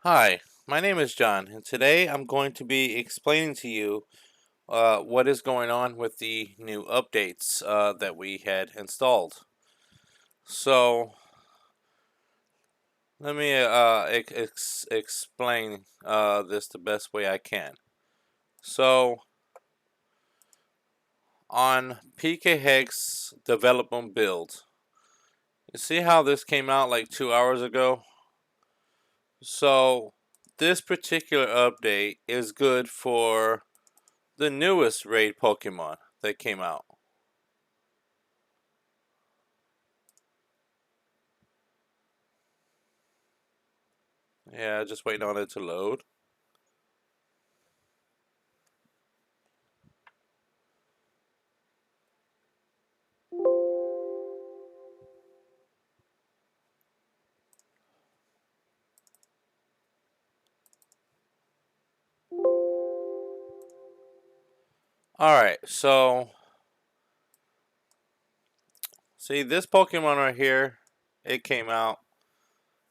Hi, my name is John, and today I'm going to be explaining to you what is going on with the new updates that we had installed. So, let me explain this the best way I can. So, on Pkhex development build, you see how this came out like 2 hours ago? So, this particular update is good for the newest raid Pokemon that came out. Yeah, just waiting on it to load. Alright, so see this Pokemon right here, it came out,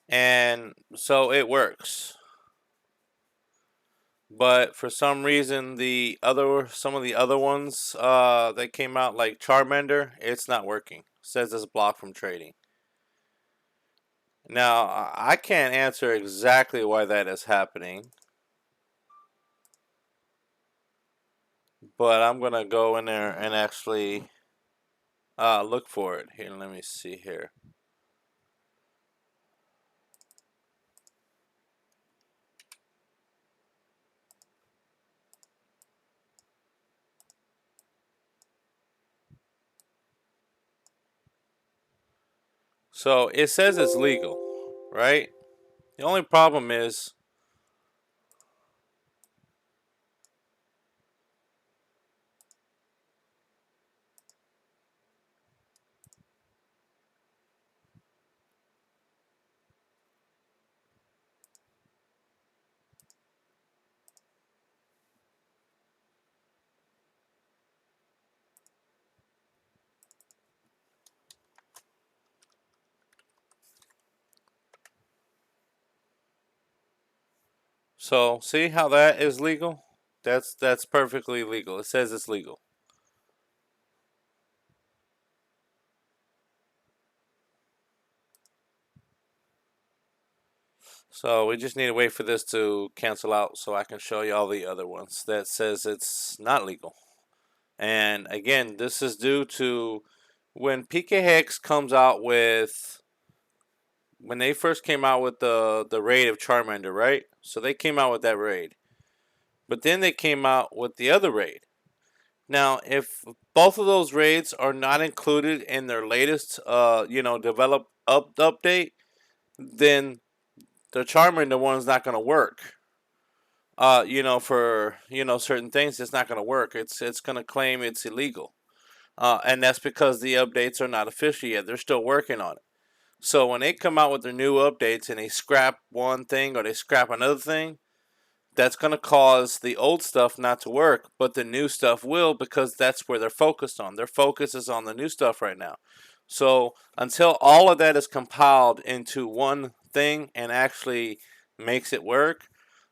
and so it works. But for some reason, some of the other ones that came out, like Charmander, it's not working. It says it's blocked from trading. Now I can't answer exactly why that is happening, but I'm gonna go in there and actually look for it. Here, let me see here. So it says it's legal, right? The only problem is, so see how that is legal? That's perfectly legal. It says it's legal. So we just need to wait for this to cancel out so I can show you all the other ones that says it's not legal. And again, this is due to when PKHex comes out with when they first came out with the raid of Charmander, right? So they came out with that raid. But then they came out with the other raid. Now, if both of those raids are not included in their latest, develop update, then the Charmander one's not going to work. For certain things, it's not going to work. It's going to claim it's illegal, and that's because the updates are not official yet. They're still working on it. So when they come out with their new updates and they scrap one thing or they scrap another thing, that's going to cause the old stuff not to work, but the new stuff will because that's where they're focused on. Their focus is on the new stuff right now. So until all of that is compiled into one thing and actually makes it work,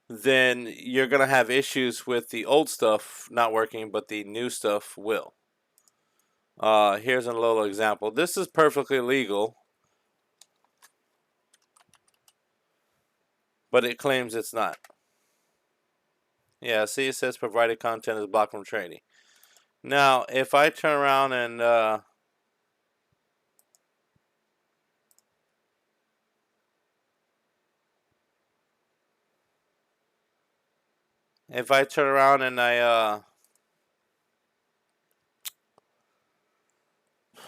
then you're going to have issues with the old stuff not working, but the new stuff will. Here's a little example. This is perfectly legal, but it claims it's not. Yeah, see, it says provided content is blocked from trading. Now, if I turn around and if I turn around and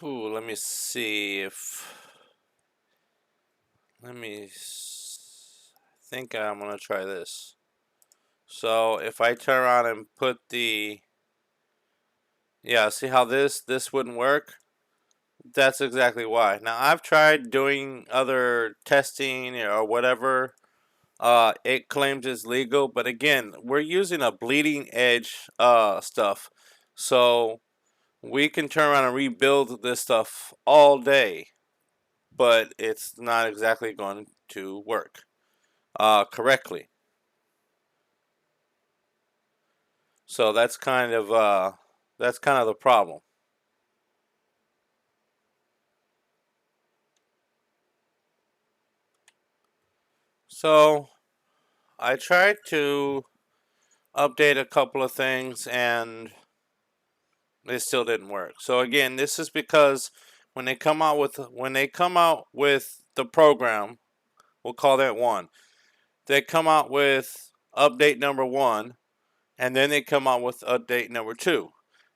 let me see if let me think I'm gonna try this. So if I turn around and put yeah, see how this wouldn't work? That's exactly why. Now I've tried doing other testing or whatever. It claims it's legal, but again, we're using a bleeding edge stuff, so we can turn around and rebuild this stuff all day, but it's not exactly going to work. correctly. So that's kind of the problem. So I tried to update a couple of things and it still didn't work. So again, this is because when they come out with the program, we'll call that one. They come out with update number 1 and then they come out with update number 2.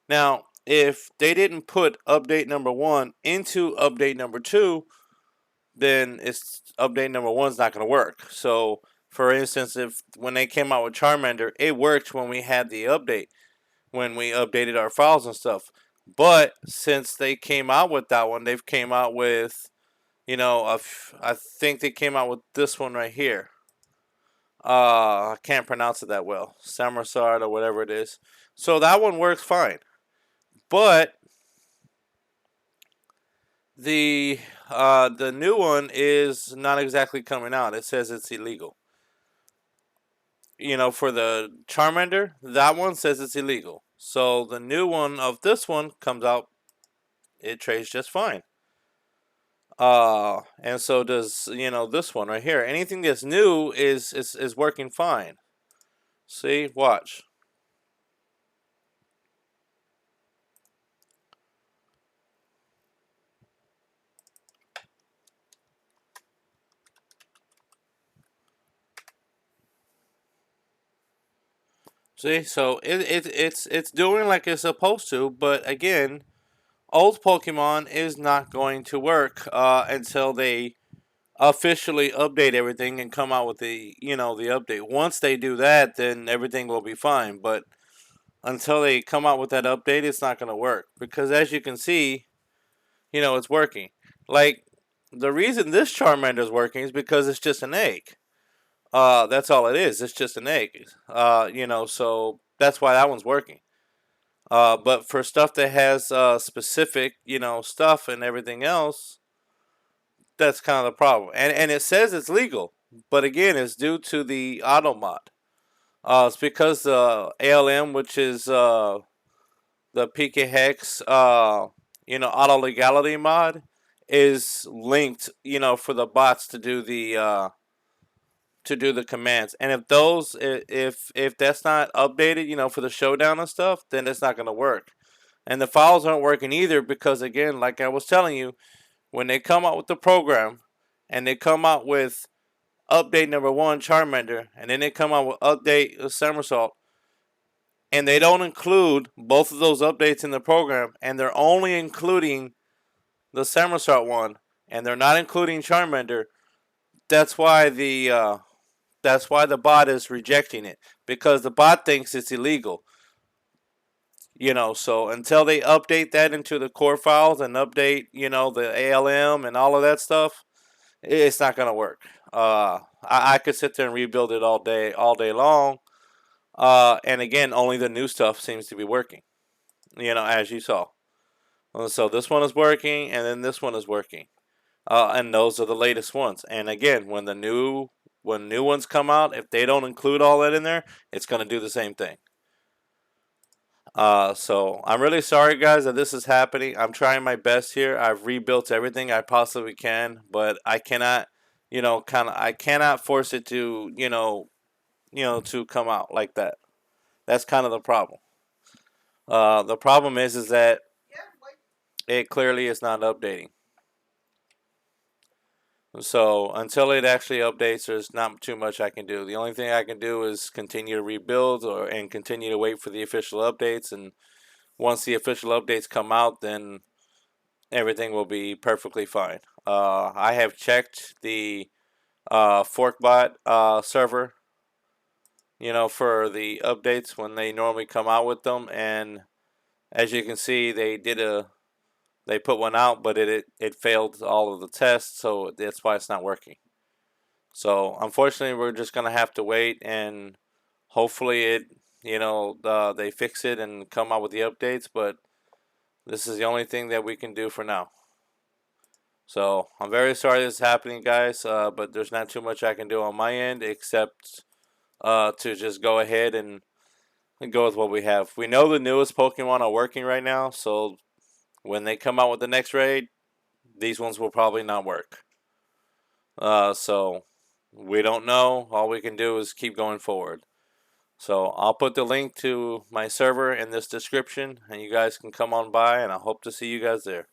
Now, if they didn't put update number 1 into update number 2, then it's update number 1's not going to work. So, for instance, if when they came out with Charmander, it worked when we had the update, when we updated our files and stuff. But since they came out with that one, they've came out with, I think they came out with this one right here. I can't pronounce it that well. Samorsard or whatever it is. So that one works fine. But the the new one is not exactly coming out. It says it's illegal. For the Charmander, that one says it's illegal. So the new one of this one comes out, it trades just fine. And so does this one right here. Anything that's new is working fine. See, watch. See, so it's doing like it's supposed to, but again, old Pokemon is not going to work until they officially update everything and come out with the update. Once they do that, then everything will be fine. But until they come out with that update, it's not going to work because as you can see, it's working. Like the reason this Charmander is working is because it's just an egg. That's all it is. It's just an egg. So that's why that one's working. But for stuff that has specific, stuff and everything else, that's kind of the problem. And it says it's legal, but again, it's due to the auto mod. It's because the ALM, which is the Pkhex, auto legality mod, is linked, for the bots to do the commands. And if that's not updated, for the showdown and stuff, then it's not going to work. And the files aren't working either because again, like I was telling you, when they come out with the program and they come out with update number 1 Charmander and then they come out with update Somersault and they don't include both of those updates in the program and they're only including the Somersault one and they're not including Charmander, that's why the bot is rejecting it because the bot thinks it's illegal. So until they update that into the core files and update, the ALM and all of that stuff, it's not gonna work. I could sit there and rebuild it all day long. And again, only the new stuff seems to be working. As you saw. So this one is working, and then this one is working, and those are the latest ones. And again, when new ones come out, if they don't include all that in there, it's gonna do the same thing. So I'm really sorry, guys, that this is happening. I'm trying my best here. I've rebuilt everything I possibly can, but I cannot, I cannot force it to, to come out like that. That's kind of the problem. The problem is that it clearly is not updating. So until it actually updates, there's not too much I can do. The only thing I can do is continue to rebuild and continue to wait for the official updates. And once the official updates come out, then everything will be perfectly fine. I have checked the Forkbot server, for the updates when they normally come out with them, and as you can see, they put one out, but it failed all of the tests, so that's why it's not working. So unfortunately, we're just gonna have to wait, and hopefully they fix it and come out with the updates. But this is the only thing that we can do for now. So I'm very sorry this is happening, guys. But there's not too much I can do on my end except to just go ahead and go with what we have. We know the newest Pokemon are working right now, so when they come out with the next raid, these ones will probably not work. So we don't know. All we can do is keep going forward. So I'll put the link to my server in this description, and you guys can come on by, and I hope to see you guys there.